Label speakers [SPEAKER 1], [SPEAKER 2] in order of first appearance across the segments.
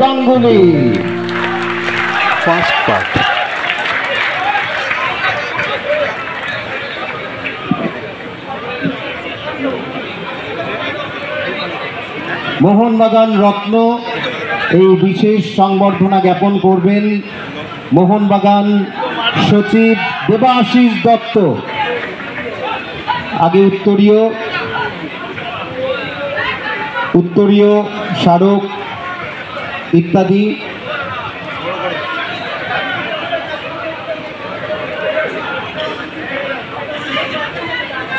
[SPEAKER 1] Ganguly. First part. Mohun Bagan রত্ন এই বিশেষ সংবর্ধনা জ্ঞাপন করবেন মোহনবাগান সচিব দেবাশিস দত্ত। আগে উত্তরীয় স্মারক ইত্যাদি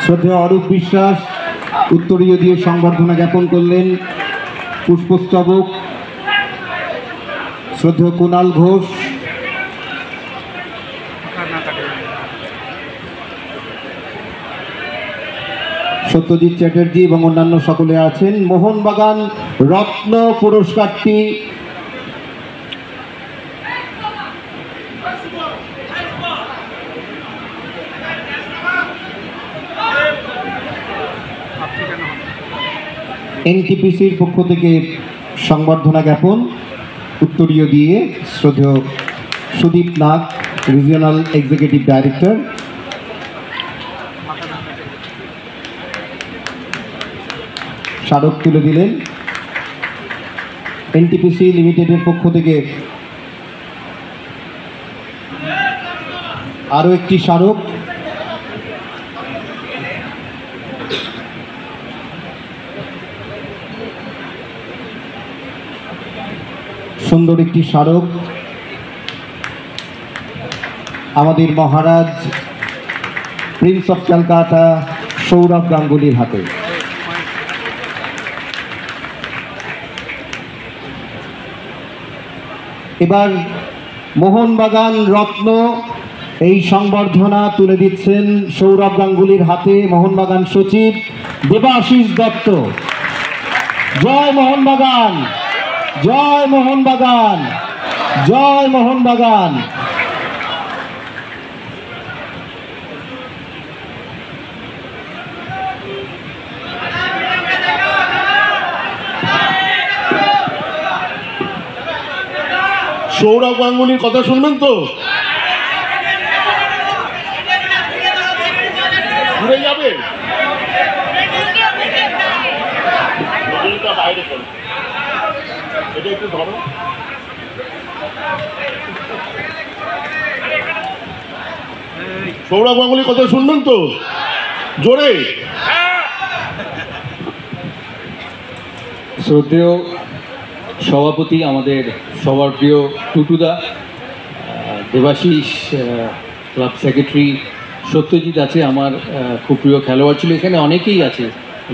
[SPEAKER 1] শ্রদ্ধেয় অরূপ বিশ্বাস উত্তরীয় দিয়ে সংবর্ধনা জ্ঞাপন করলেন। পুষ্পস্তবক শ্রদ্ধেয় কুণাল ঘোষ, সত্যজিৎ চ্যাটার্জি এবং অন্যান্য সকলে আছেন। মোহনবাগান রত্ন পুরস্কারটি এনটিপিসির পক্ষ থেকে সংবর্ধনা জ্ঞাপন উত্তরীয় দিয়ে শ্রদ্ধেয় সুদীপ নাগ, রিজিওনাল এক্সিকিউটিভ ডাইরেক্টর। স্মারক তুলে দিলেন। এনটিপিসি লিমিটেডের পক্ষ থেকে আরও একটি স্মারক, সুন্দর একটি স্মারক আমাদের মহারাজ প্রিন্স অফ ক্যালকাটা সৌরভ গাঙ্গুলির হাতে। এবার মোহনবাগান রত্ন এই সংবর্ধনা তুলে দিচ্ছেন সৌরভ গাঙ্গুলির হাতে মোহনবাগান সচিব দেবাশিস দত্ত। জয় মোহনবাগান, জয় মোহনবাগান, জয় মোহনবাগান।
[SPEAKER 2] সৌরভ গাঙ্গুলির কথা শুনবেন তো? ঘুরে যাবে বাইরে করো, এটা একটু ধরো। সৌরভ গাঙ্গুলির কথা শুনবেন তো জোরে?
[SPEAKER 3] শ্রদ্ধেয় সভাপতি আমাদের সবার প্রিয় টুটুদা, দেবাশিস ক্লাব সেক্রেটারি সত্যজিৎ আছে, আমার খুব প্রিয় খেলোয়াড় ছিল। এখানে অনেকেই আছে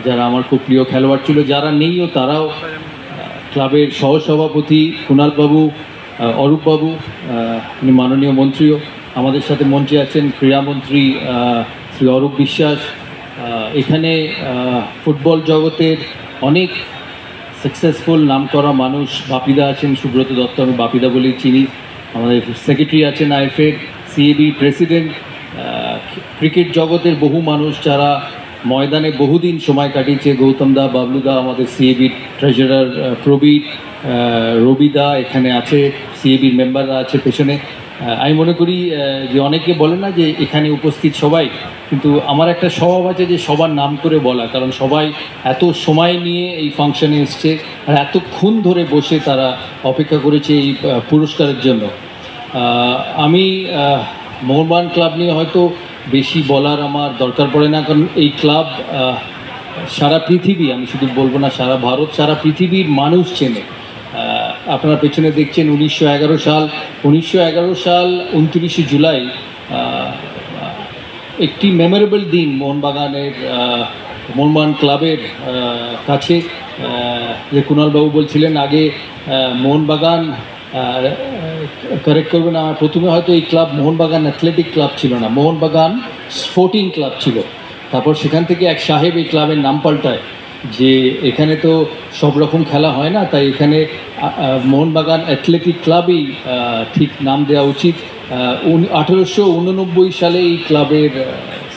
[SPEAKER 3] যারা আমার খুব প্রিয় খেলোয়াড় ছিল, যারা নেইও তারাও, ক্লাবের সহসভাপতি কুণালবাবু, অরূপবাবু, উনি মাননীয় মন্ত্রীও আমাদের সাথে মঞ্চে আছেন, ক্রীড়ামন্ত্রী শ্রী অরূপ বিশ্বাস। এখানে ফুটবল জগতের অনেক সাকসেসফুল নামকরা মানুষ, বাপিদা আছেন, সুব্রত দত্ত, আমি বাপিদা বলেই চিনি। আমাদের সেক্রেটারি আছেন আইএফএর, সিএবি প্রেসিডেন্ট, ক্রিকেট জগতের বহু মানুষ যারা ময়দানে বহুদিন সময় কাটিয়েছে, গৌতম দা, বাবলুদা, আমাদের সিএবির ট্রেজারার প্রবীর, রবিদা এখানে আছে, সিএবির মেম্বাররা আছে পেছনে। আমি মনে করি যে অনেকে বলে না যে এখানে উপস্থিত সবাই, কিন্তু আমার একটা স্বভাব আছে যে সবার নাম করে বলা, কারণ সবাই এত সময় নিয়ে এই ফাংশনে এসছে আর এতক্ষণ ধরে বসে তারা অপেক্ষা করেছে এই পুরস্কারের জন্য। আমি মোহনবাগান ক্লাব নিয়ে হয়তো বেশি বলার আমার দরকার পড়ে না, কারণ এই ক্লাব সারা পৃথিবী, আমি শুধু বলবো না সারা ভারত, সারা পৃথিবীর মানুষ চেনে। আপনারা পেছনে দেখছেন 1911 সাল 29 জুলাই একটি মেমোরেবল দিন মোহনবাগান ক্লাবের কাছে। যে কুণালবাবু বলছিলেন আগে মোহনবাগান, কারেক্ট করবেন আমার, প্রথমে হয়তো এই ক্লাব মোহনবাগান অ্যাথলেটিক ক্লাব ছিল না, মোহনবাগান স্পোর্টিং ক্লাব ছিল। তারপর সেখান থেকে এক সাহেব এই ক্লাবের নাম পাল্টায় যে এখানে তো সব রকম খেলা হয় না, তাই এখানে মোহনবাগান অ্যাথলেটিক ক্লাবই ঠিক নাম দেওয়া উচিত। 1889 সালে এই ক্লাবের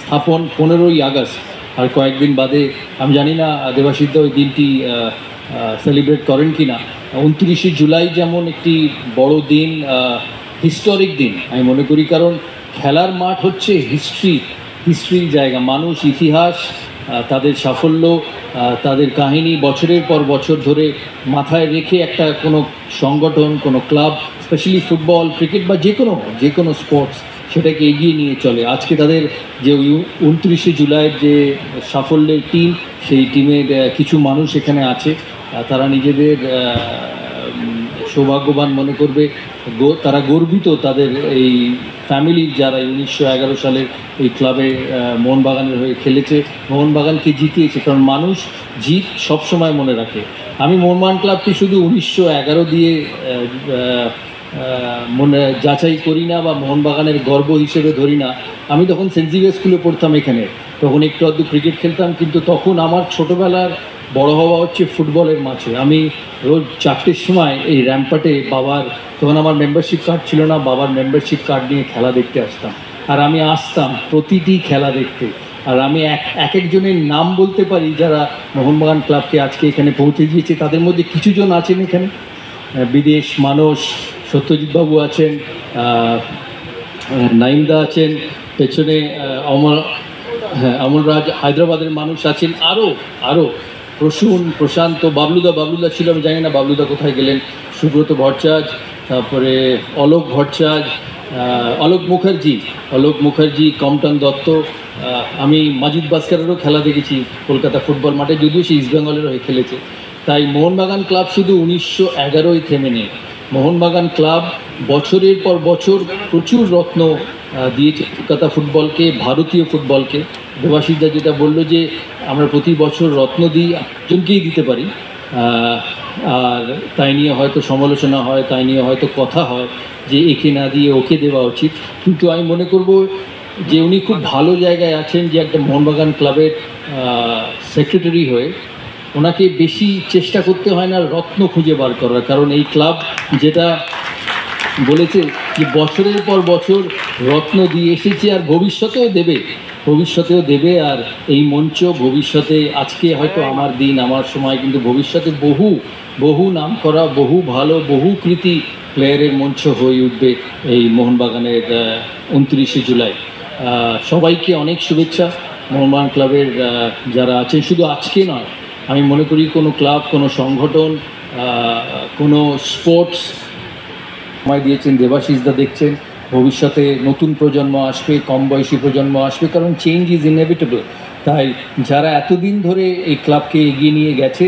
[SPEAKER 3] স্থাপন, 15ই আগস্ট। আর কয়েকদিন বাদে, আমি জানি না দেবাশিস দা ওই দিনটি সেলিব্রেট করেন কি না। 29শে জুলাই যেমন একটি বড় দিন, হিস্টোরিক দিন আমি মনে করি, কারণ খেলার মাঠ হচ্ছে হিস্ট্রির জায়গা। মানুষ ইতিহাস, তাদের সাফল্য, তাদের কাহিনী বছরের পর বছর ধরে মাথায় রেখে একটা কোনো সংগঠন, কোনো ক্লাব, স্পেশালি ফুটবল, ক্রিকেট বা যে কোনো স্পোর্টস সেটাকে এগিয়ে নিয়ে চলে। আজকে তাদের যে 29শে জুলাইয়ের যে সাফল্যের টিম, সেই টিমের কিছু মানুষ এখানে আছে, তারা নিজেদের সৌভাগ্যবান মনে করবে, তারা গর্বিত তাদের এই ফ্যামিলির যারা 1911 সালের এই ক্লাবে মোহনবাগানের হয়ে খেলেছে, মোহনবাগানকে জিতিয়েছে। কারণ মানুষ জিত সবসময় মনে রাখে। আমি মোহনবাগান ক্লাবকে শুধু 1911 দিয়ে মনে যাচাই করি না বা মোহনবাগানের গর্ব হিসেবে ধরি না। আমি তখন সেন্ট জেভিয়ার স্কুলে পড়তাম এখানে, তখন একটু আধটু ক্রিকেট খেলতাম, কিন্তু তখন আমার ছোটোবেলার বড় হওয়া হচ্ছে ফুটবলের মাঠে। আমি রোজ 4টের সময় এই র্যাম্পাটে বাবার, তখন আমার মেম্বারশিপ কার্ড ছিল না, বাবার মেম্বারশিপ কার্ড নিয়ে খেলা দেখতে আসতাম। আর আমি আসতাম প্রতিটি খেলা দেখতে। আর আমি একজনের নাম বলতে পারি যারা মোহনবাগান ক্লাবকে আজকে এখানে পৌঁছে দিয়েছে। তাদের মধ্যে কিছুজন আছেন এখানে, বিদেশ মানুষ, সত্যজিৎবাবু আছেন, নাইমদা আছেন, পেছনে অমলরাজ হায়দ্রাবাদের মানুষ আছেন, আরও প্রশান্ত, বাবলুদা ছিল, আমি জানি না বাবলুদা কোথায় গেলেন, সুব্রত ভট্টাচার্য, তারপরে অলোক ভট্টাচার্য, অলোক মুখার্জি, কমটন দত্ত। আমি মাজিদ ভাস্করেরও খেলা দেখেছি কলকাতা ফুটবল মাঠে, যদিও সে ইস্টবেঙ্গলের হয়ে খেলেছে। তাই মোহনবাগান ক্লাব শুধু 1911-ই থেমে নেই। মোহনবাগান ক্লাব বছরের পর বছর প্রচুর রত্ন দিয়েছে কলকাতা ফুটবলকে, ভারতীয় ফুটবলকে। দেবাশিসদা যেটা বললো যে আমরা প্রতি বছর রত্ন দিই, একজনকেই দিতে পারি, আর তাই নিয়ে হয়তো সমালোচনা হয়, তাই নিয়ে হয়তো কথা হয় যে একে না দিয়ে ওকে দেওয়া উচিত। কিন্তু আমি মনে করব যে উনি খুব ভালো জায়গায় আছেন, যে একটা মোহনবাগান ক্লাবের সেক্রেটারি হয়ে ওনাকে বেশি চেষ্টা করতে হয় না রত্ন খুঁজে বার করার। কারণ এই ক্লাব যেটা বলেছে যে বছরের পর বছর রত্ন দিয়ে এসেছে, আর ভবিষ্যতেও দেবে। আর এই মঞ্চ ভবিষ্যতে, আজকে হয়তো আমার দিন, আমার সময়, কিন্তু ভবিষ্যতে বহু নাম করা, বহু ভালো, বহু কৃতি প্লেয়ারের মঞ্চ হয়ে উঠবে এই মোহনবাগানের 29শে জুলাই। সবাইকে অনেক শুভেচ্ছা। মোহনবাগান ক্লাবের যারা আছেন, শুধু আজকে নয়, আমি মনে করি কোনো ক্লাব, কোনো সংগঠন, কোনো স্পোর্টস সময় দিয়েছেন, দেবাশিসদা দেখছেন, ভবিষ্যতে নতুন প্রজন্ম আসবে, কম বয়সী প্রজন্ম আসবে, কারণ চেঞ্জ ইজ ইনএভিটেবল। তাই যারা এতদিন ধরে এই ক্লাবকে এগিয়ে নিয়ে গেছে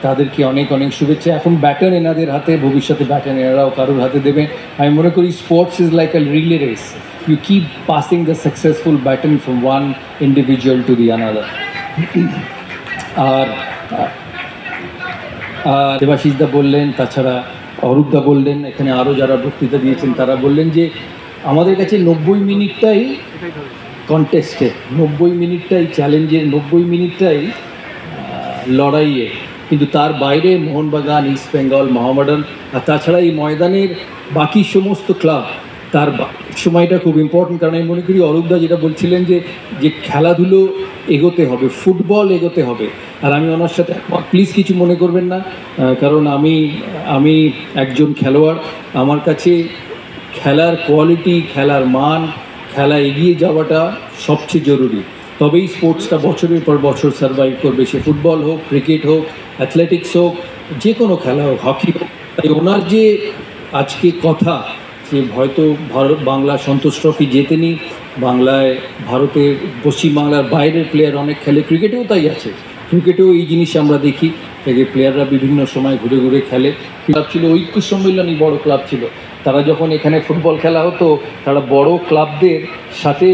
[SPEAKER 3] তাদেরকে অনেক শুভেচ্ছা। এখন ব্যাটন এনাদের হাতে, ভবিষ্যতে ব্যাটন এনারাও কারোর হাতে দেবে। আমি মনে করি sports is like a relay race, you keep passing the successful baton from one individual to the another. আর দেবাশিসদা বললেন, তাছাড়া অরূপদা বললেন, এখানে আরও যারা বক্তৃতা দিয়েছেন তারা বললেন যে আমাদের কাছে 90 মিনিটটাই কন্টেস্টে, 90 মিনিটটাই চ্যালেঞ্জের, 90 মিনিটটাই লড়াইয়ে, কিন্তু তার বাইরে মোহনবাগান, ইস্টবেঙ্গল, মোহামেডান, আর তাছাড়া এই ময়দানের বাকি সমস্ত ক্লাব, তার সময়টা খুব ইম্পর্টেন্ট। কারণ আমি মনে করি অরূপদা যেটা বলছিলেন যে খেলাধুলো এগোতে হবে, ফুটবল এগোতে হবে। আর আমি ওনার সাথে প্লিজ কিছু মনে করবেন না, কারণ আমি একজন খেলোয়াড়, আমার কাছে খেলার কোয়ালিটি, খেলার মান, খেলা এগিয়ে যাওয়াটা সবচেয়ে জরুরি। তবেই স্পোর্টসটা বছরের পর বছর সার্ভাইভ করবে, সে ফুটবল হোক, ক্রিকেট হোক, অ্যাথলেটিক্স হোক, যে কোনো খেলা হোক, হকি হোক। তাই ওনার যে আজকে কথা, যে হয়তো বাংলা সন্তোষ ট্রফি জেতেনি, বাংলায় ভারতের, পশ্চিমবাংলার বাইরের প্লেয়ার অনেক খেলে, ক্রিকেটেও তাই আছে, ক্রিকেটেও এই জিনিস আমরা দেখি, থেকে প্লেয়াররা বিভিন্ন সময় ঘুরে ঘুরে খেলে। ক্লাব ছিল ঐক্য সম্মেলনী, বড় ক্লাব ছিল, তারা যখন এখানে ফুটবল খেলা হতো তারা বড় ক্লাবদের সাথে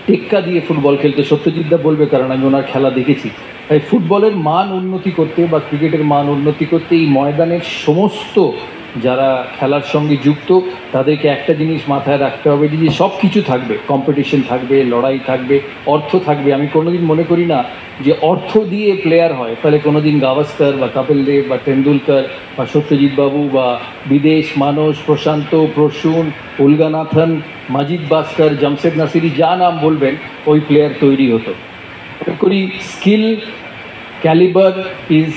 [SPEAKER 3] টেক্কা দিয়ে ফুটবল খেলতে। সত্যজিৎদা বলবে, কারণ আমি ওনার খেলা দেখেছি। তাই ফুটবলের মান উন্নতি করতে বা ক্রিকেটের মান উন্নতি করতে এই ময়দানের সমস্ত যারা খেলার সঙ্গে যুক্ত তাদেরকে একটা জিনিস মাথায় রাখতে হবে, যে সব কিছু থাকবে, কম্পিটিশন থাকবে, লড়াই থাকবে, অর্থ থাকবে। আমি কোনোদিন মনে করি না যে অর্থ দিয়ে প্লেয়ার হয়, তাহলে কোনোদিন গাভাস্কর বা কপিল দেব বা টেন্ডুলকার বা সত্যজিৎবাবু বা বিদেশ মানুষ, প্রশান্ত, প্রসূন, উলগানাথন, মাজিদ ভাস্কর, জামশেদ নাসিরি, যা নাম বলবেন, ওই প্লেয়ার তৈরি হতো। মনে করি স্কিল ক্যালিবার ইজ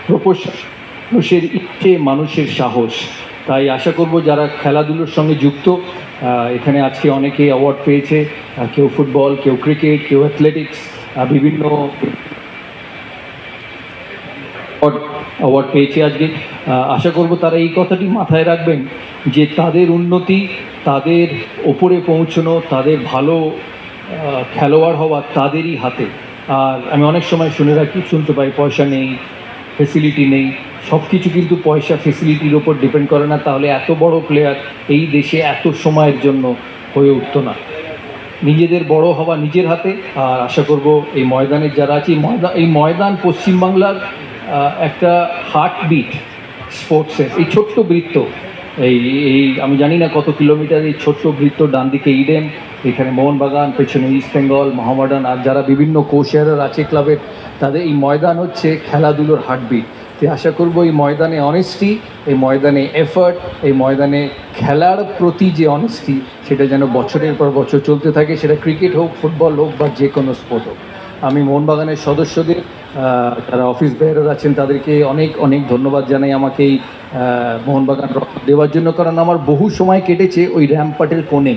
[SPEAKER 3] প্রপোর্শন। মানুষের ইচ্ছে, মানুষের সাহস। তাই আশা করব যারা খেলাধুলোর সঙ্গে যুক্ত, এখানে আজকে অনেকে অ্যাওয়ার্ড পেয়েছে, কেউ ফুটবল, কেউ ক্রিকেট, কেউ অ্যাথলেটিক্স, বিভিন্ন অ্যাওয়ার্ড পেয়েছে আজকে। আশা করব তারা এই কথাটি মাথায় রাখবেন যে তাদের উন্নতি, তাদের ওপরে পৌঁছানো, তাদের ভালো খেলোয়াড় হওয়া তাদেরই হাতে। আর আমি অনেক সময় শুনতে পাই পয়সা নেই, ফেসিলিটি নেই। সব কিছু কিন্তু পয়সা ফেসিলিটির ওপর ডিপেন্ড করে না, তাহলে এত বড় প্লেয়ার এই দেশে এত সময়ের জন্য হয়ে উঠতো না। নিজেদের বড় হওয়া নিজের হাতে। আর আশা করব এই ময়দানের যারা আছে, এই ময়দান পশ্চিমবাংলার একটা হার্টবিট স্পোর্টসের। এই ছোট্ট বৃত্ত, এই আমি জানি না কত কিলোমিটার, এই ছোট্ট বৃত্ত, ডান দিকে ইডেন, এখানে মোহনবাগান, পেছনে ইস্ট বেঙ্গল, মোহামেডান, আর যারা বিভিন্ন কোশেয়ার আছে ক্লাবের, তাদের এই ময়দান হচ্ছে খেলাধুলোর হার্টবিট। তো আশা করব এই ময়দানে অনেস্টি, এই ময়দানে এফার্ট, এই ময়দানে খেলার প্রতি যে অনেস্টি, সেটা যেন বছরের পর বছর চলতে থাকে, সেটা ক্রিকেট হোক, ফুটবল হোক বা যে কোনো স্পোর্ট হোক। আমি মোহনবাগানের সদস্যদের, যারা অফিস বেয়ারার আছেন, তাদেরকে অনেক অনেক ধন্যবাদ জানাই আমাকে এই মোহনবাগান রত্ন দেওয়ার জন্য। কারণ আমার বহু সময় কেটেছে ওই র্যাম্পাটের কোণে,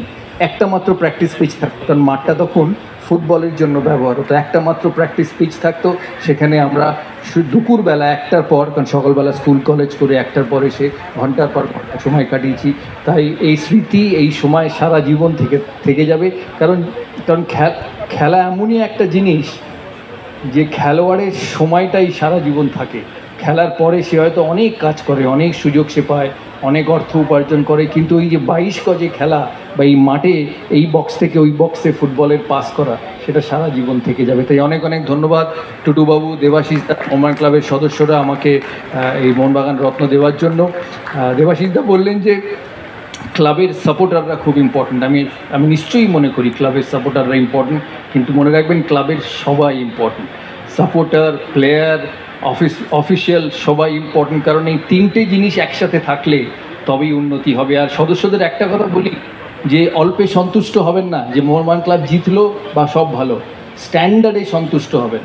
[SPEAKER 3] একটা মাত্র প্র্যাকটিস পিচ থাকতো, কারণ মাঠটা তখন ফুটবলের জন্য ব্যবহার হতো। একটা মাত্র প্র্যাকটিস পিচ থাকতো, সেখানে আমরা দুপুরবেলা 1টার পর, কারণ সকালবেলা স্কুল কলেজ করে 1টার পর এসে ঘন্টার পর ঘন্টা সময় কাটিয়েছি। তাই এই স্মৃতি, এই সময় সারা জীবন থেকে যাবে। কারণ খেলা এমনই একটা জিনিস যে খেলোয়াড়ের সময়টাই সারা জীবন থাকে। খেলার পরে সে হয়তো অনেক কাজ করে, অনেক সুযোগ সে পায়, অনেক অর্থ উপার্জন করে, কিন্তু ওই যে 22 গজে খেলা বা এই মাঠে এই বক্স থেকে ওই বক্সে ফুটবলের পাস করা, সেটা সারা জীবন থেকে যাবে। তাই অনেক অনেক ধন্যবাদ টুটুবাবু, দেবাশিসদা, মোহনবাগান ক্লাবের সদস্যরা আমাকে এই মোহনবাগান রত্ন দেওয়ার জন্য। দেবাশিসদা বললেন যে ক্লাবের সাপোর্টাররা খুব ইম্পর্ট্যান্ট। আমি নিশ্চয়ই মনে করি ক্লাবের সাপোর্টাররা ইম্পর্ট্যান্ট, কিন্তু মনে রাখবেন ক্লাবের সবাই ইম্পর্ট্যান্ট। সাপোর্টার, প্লেয়ার, অফিসিয়াল সবাই ইম্পর্ট্যান্ট। কারণ এই তিনটে জিনিস একসাথে থাকলে তবেই উন্নতি হবে। আর সদস্যদের একটা কথা বলি যে অল্পে সন্তুষ্ট হবেন না, যে মোহনবাগান ক্লাব জিতলো বা সব ভালো, স্ট্যান্ডার্ডে সন্তুষ্ট হবেন।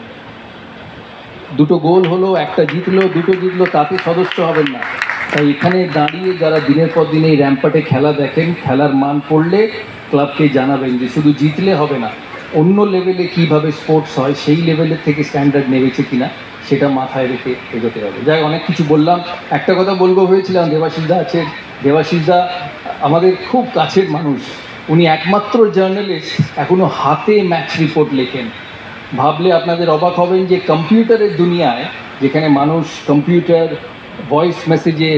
[SPEAKER 3] 2টো গোল হলো, 1টা জিতলো, 2টো জিতলো, তাতে সদস্য হবেন না। তাই এখানে দাঁড়িয়ে যারা দিনের পর দিন এই র্যাম্পাটে খেলা দেখেন, খেলার মান পড়লে ক্লাবকে জানাবেন যে শুধু জিতলে হবে না, অন্য লেভেলে কিভাবে স্পোর্টস হয় সেই লেভেলের থেকে স্ট্যান্ডার্ড নেমেছে কিনা সেটা মাথায় রেখে এগোতে হবে। যাই অনেক কিছু বললাম, একটা কথা বলবো ভেবেছিলাম, দেবাশিসদা আছে, দেবাশিসদা আমাদের খুব কাছের মানুষ, উনি একমাত্র জার্নালিস্ট এখনও হাতে ম্যাচ রিপোর্ট লেখেন। ভাবলে আপনাদের অবাক হবেন যে কম্পিউটারের দুনিয়ায়, যেখানে মানুষ কম্পিউটার ভয়েস মেসেজে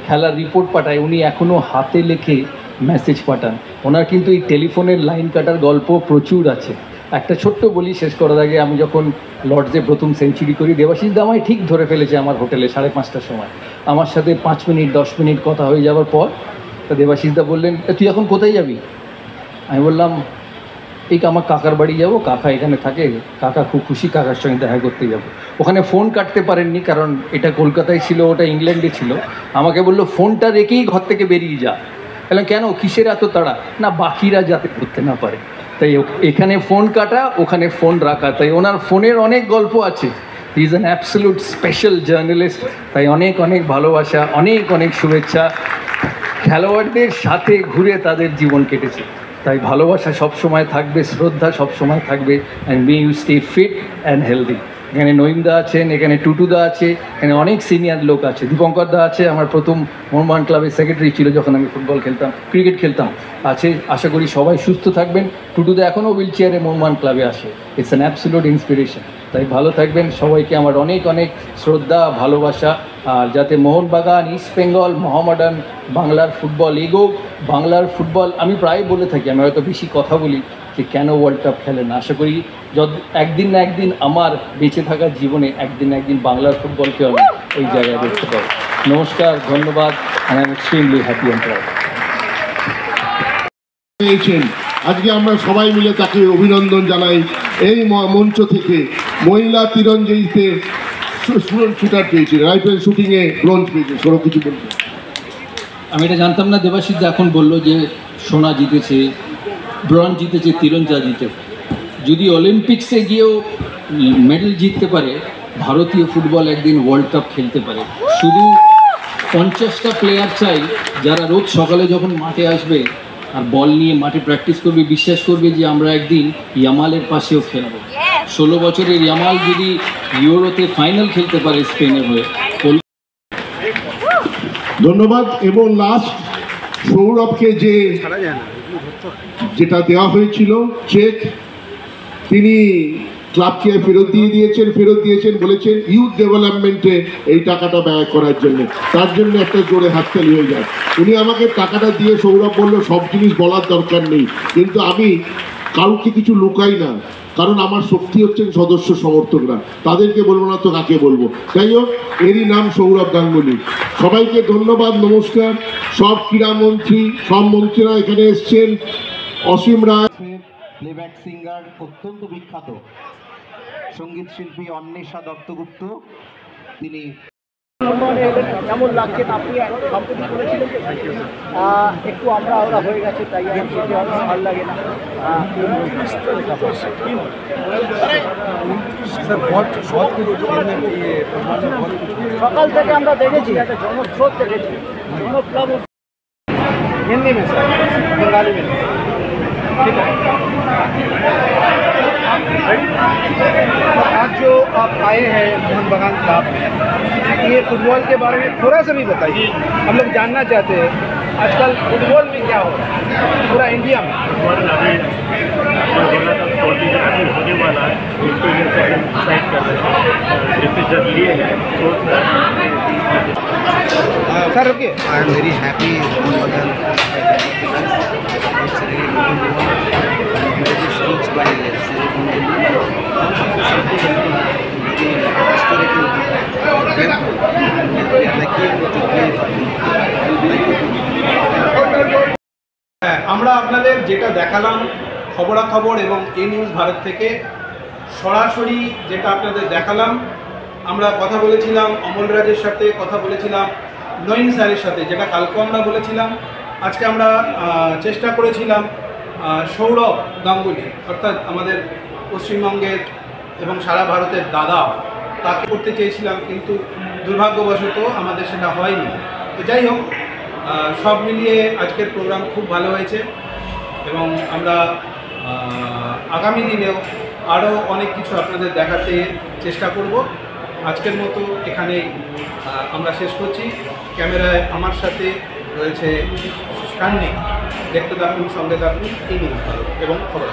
[SPEAKER 3] খেলার রিপোর্ট পাঠায়, উনি এখনও হাতে লেখে মেসেজ পাঠান। ওনার কিন্তু এই টেলিফোনের লাইন কাটার গল্প প্রচুর আছে। একটা ছোট্ট বলি শেষ করার আগে, আমি যখন লর্ডসে প্রথম সেঞ্চুরি করি, দেবাশিসদা আমায় ঠিক ধরে ফেলেছে আমার হোটেলে 5:30টার সময়। আমার সাথে 5 মিনিট 10 মিনিট কথা হয়ে যাওয়ার পর তা দেবাশিসদা বললেন, তুই এখন কোথায় যাবি? আমি বললাম, এই আমার কাকার বাড়ি যাব, কাকা এখানে থাকে, কাকা খুব খুশি, কাকার সঙ্গে দেখা করতে যাব। ওখানে ফোন কাটতে পারেননি, কারণ এটা কলকাতায় ছিল, ওটা ইংল্যান্ডে ছিল। আমাকে বললো ফোনটা রেখেই ঘর থেকে বেরিয়ে যা। বললাম কেন, কিসের এত তাড়া? না, বাকিরা যাতে করতে না পারে, তাই এখানে ফোন কাটা, ওখানে ফোন রাখা। তাই ওনার ফোনের অনেক গল্প আছে। He is an absolute special journalist. তাই অনেক অনেক ভালোবাসা, অনেক অনেক শুভেচ্ছা। খেলোয়াড়দের সাথে ঘুরে তাদের জীবন কেটেছে, তাই ভালোবাসা সবসময় থাকবে, শ্রদ্ধা সবসময় থাকবে। And may you stay fit and healthy. এখানে নঈমদা আছেন, এখানে টুটুদা আছে, এখানে অনেক সিনিয়র লোক আছে, দীপঙ্কর দা আছে, আমার প্রথম মোহনবাগান ক্লাবের সেক্রেটারি ছিল যখন আমি ফুটবল খেলতাম, ক্রিকেট খেলতাম, আছে। আশা করি সবাই সুস্থ থাকবেন। টুটুদা এখনও হুইল চেয়ারে মোহনবাগান ক্লাবে আসে। It's an absolute inspiration. তাই ভালো থাকবেন, সবাইকে আমার অনেক অনেক শ্রদ্ধা, ভালোবাসা। আর যাতে মোহনবাগান, ইস্ট বেঙ্গল, মোহামেডান, বাংলার ফুটবল এগোক। বাংলার ফুটবল, আমি প্রায় বলে থাকি, আমি হয়তো বেশি কথা বলি যে কেন ওয়ার্ল্ড কাপ খেলে না। আশা করি একদিন না একদিন আমার বেঁচে থাকার জীবনে একদিন না একদিন বাংলার ফুটবলকে আমি ওই জায়গায় দেখতে পাবো। নমস্কার, ধন্যবাদ। I am extremely happy and proud.
[SPEAKER 2] আজকে আমরা সবাই মিলে তাকে অভিনন্দন জানাই। এই মঞ্চ থেকে মহিলা তীরঞ্জয়ীতে শুটার পেয়েছে, রাইফেল শুটিংয়ে ব্রোঞ্জ পেয়েছে। সরো কিছু বলবে?
[SPEAKER 3] আমি এটা জানতাম না, দেবাশিস এখন বললো যে সোনা জিতেছে, ব্রোঞ্জ জিতেছে তীরঞ্জা জিতে। যদি অলিম্পিক্সে গিয়েও মেডেল জিততে পারে, ভারতীয় ফুটবল একদিন ওয়ার্ল্ড কাপ খেলতে পারে। শুধু 50টা প্লেয়ার চাই যারা রোজ সকালে যখন মাঠে আসবে আর বল নিয়ে মাঠে প্র্যাকটিস করবে, বিশ্বাস করবে যে আমরা একদিন ইয়ামালের পাশেও খেলবো। 16 বছরের ইয়ামাল যদি ইউরোতে ফাইনাল খেলতে পারে স্পেনের হয়ে।
[SPEAKER 2] ধন্যবাদ। এবং লাস্ট সৌরভকে যেটা দেওয়া হয়েছিল চেক, তিনি ক্লাবকে ফেরত দিয়েছেন, বলেছেন ইউথ ডেভেলপমেন্টে এই টাকাটা ব্যয় করার জন্য। তার জন্য একটা জোরে হাততালি হয়ে যায়। উনি আমাকে টাকাটা দিয়ে, সৌরভ বলল সব জিনিস বলার দরকার নেই, কিন্তু আমি কাউকে কিছু লুকাই না, কারণ আমার শক্তি হচ্ছেন সদস্য সমর্থকরা, তাদেরকে বলবো না তো কাকে বলবো। যাই হোক, এরই নাম সৌরভ গাঙ্গুলি। সবাইকে ধন্যবাদ, নমস্কার। সব ক্রীড়ামন্ত্রী, সব মন্ত্রীরা এখানে এসছেন। অসীম রায়,
[SPEAKER 1] প্লেব্যাক সিঙ্গার, অত্যন্ত বিখ্যাত সঙ্গীত শিল্পী অন্বেষা দত্তগুপ্ত, তিনি
[SPEAKER 4] কেমন লাগছে আপনি সম্প্রতি করেছিলেন একটু আমরা হয়ে গেছে, তাই ভালো লাগে না। সকাল থেকে আমরা দেখেছি একটা জনস্রোত দেখেছি, জনপ্লাব हिंदी में सर, बंगाली में ठीक है। आज जो आप आए हैं मोहन बागान क्लब में, ये फुटबॉल के बारे में थोड़ा सा भी बताइए, हम लोग जानना चाहते हैं आजकल फुटबॉल में क्या हो रहा है पूरा इंडिया में।
[SPEAKER 5] होने वाला है उसको ये डिसाइड कर रहे हैं, डिसीजन लिए हैं।
[SPEAKER 4] सर रुकिए।
[SPEAKER 6] I am very happy it's really very speech by historical
[SPEAKER 7] আমরা আপনাদের যেটা দেখালাম খবরাখবর এবং এ নিউজ ভারত থেকে সরাসরি যেটা আপনাদের দেখালাম, আমরা কথা বলেছিলাম অমল রাজের সাথে, কথা বলেছিলাম নয়ন স্যারের সাথে, যেটা কালকে আমরা বলেছিলাম। আজকে আমরা চেষ্টা করেছিলাম সৌরভ গাঙ্গুলি, অর্থাৎ আমাদের পশ্চিমবঙ্গের এবং সারা ভারতের দাদা, তাকে করতে চেয়েছিলাম, কিন্তু দুর্ভাগ্যবশত আমাদের সেটা হয়নি। তো যাই হোক, সব মিলিয়ে আজকের প্রোগ্রাম খুব ভালো হয়েছে এবং আমরা আগামী দিনেও আরও অনেক কিছু আপনাদের দেখাতে চেষ্টা করব। আজকের মতো এখানেই আমরা শেষ করছি। ক্যামেরায় আমার সাথে রয়েছে সান্নিক। দেখতে থাকুন, সঙ্গে থাকুন এই নিউজ ভারত এবং খবর।